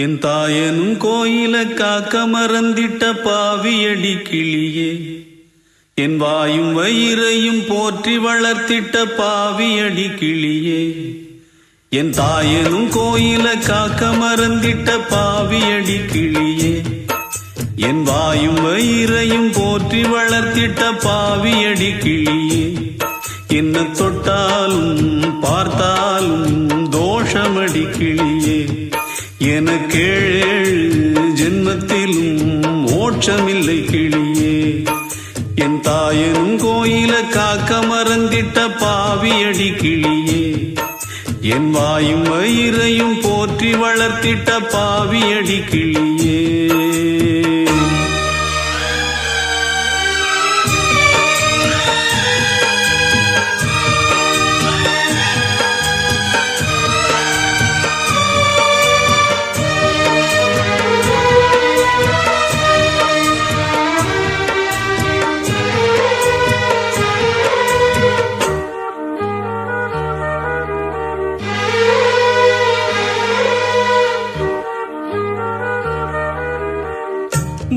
என் தாயனும் கோயில காக்க மறந்திட்ட பாவியடி கிளியே, என் வாயும் வயிறையும் போற்றி வளர்த்திட்ட பாவியடி கிளியே. என் தாயனும் கோயில காக்க மறந்திட்ட பாவியடி கிளியே, என் வாயும் வயிறையும் போற்றி வளர்த்திட்ட பாவியடி கிளியே. என்ன தொட்டாலும் பார்த்தாலும் தோஷமடி கிளியே, எனக்கேழு ஜென்மத்திலும் மோட்சமில்லை கிளியே. என் தாயனும் கோயில காக்க மறந்திட்ட பாவியடி கிளியே, என் வாயும் வயிறையும் போற்றி வளர்த்திட்ட பாவியடி கிளியே.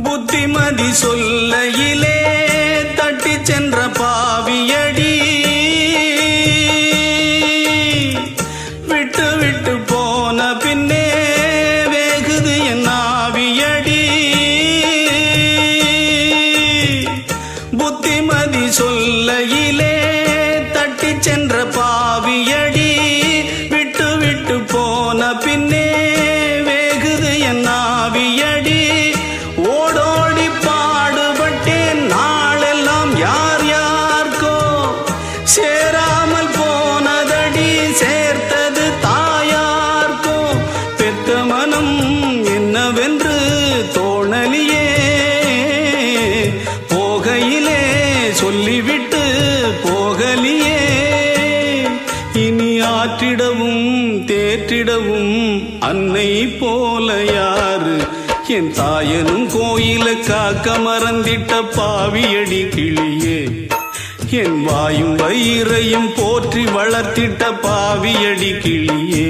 புத்திமதி சொல்லையிலே தட்டி சென்ற பாவியடி, விட்டு விட்டு போன பின்னே வேகுது என் ஆவியடி. புத்திமதி சொல்லையிலே தட்டி சென்ற பாவியடி, விட்டு விட்டு போன பின்னே வேகுது என் ஆவியடி. ஓடோடி பாடுபட்டேன் நாளெல்லாம் யார் யார்கோ, சேராமல் போனதடி சேர்த்தது தாயார்கோ. பெத்த மனம் என்னவென்று தோணலியே, போகையிலே சொல்லிவிட்டு போகலியே. இனி ஆற்றிடவும் தேற்றிடவும் அன்னை போல யாரு, என் தாயனும் கோயில காக்க மறந்திட்ட பாவியடி கிளியே, என் வாயும் வயிறையும் போற்றி வளர்த்திட்ட பாவியடி கிளியே.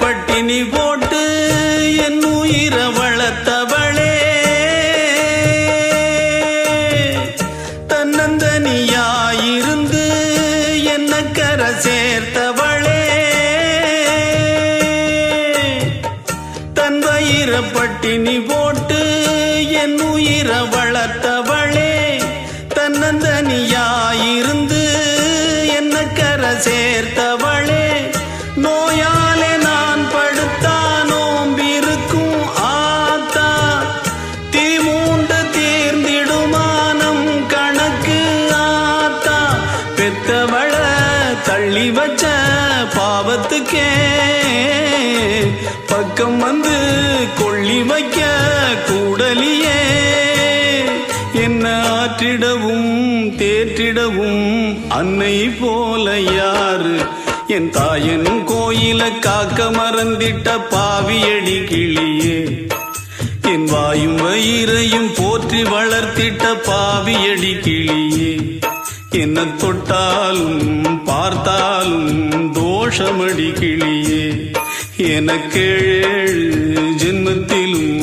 பட்டினி போட்டு என் உயிர வளர்த்தவளே, தன்னந்தனியாயிருந்து என்ன கரை சேர்த்தவளே. தன் வயிற பட்டினி போட்டு என் உயிர வளர்த்தவளே, தன்னந்தனியாயிருந்து என்ன கரை சேர்த்தவளே. நோயாலே நான் படுத்தா நோம்பிருக்கும் ஆத்தா, தீமூண்டு தீர்ந்திடுமானம் கணக்கு ஆத்தா. பெத்தவள தள்ளி வச்ச பாவத்துக்கே பக்கம் வந்து கொள்ளி வைக்க கூடலியே. என்ன ஆற்றிடவும் தேற்றிடவும் அன்னை போல யாரு, என் தாயனும் கோயில காக்க மறந்திட்ட பாவியடி கிளியே, என் வாயும் வயிறையும் போற்றி வளர்த்திட்ட பாவியடி கிளியே. என்ன தொட்டாலும் பார்த்தாலும் தோஷமடி கிளியே, எனக்கேழு ஜென்மத்திலும்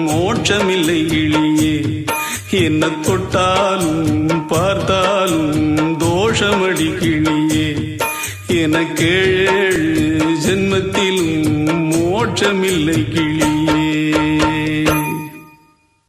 மோட்சமில்லை கிளியே. என்ன தொட்டாலும் பார்த்தாலும் தோஷமடி கிளியே, எனக்கேழு ஜென்மத்திலும் மோட்சமில்லை கிளியே.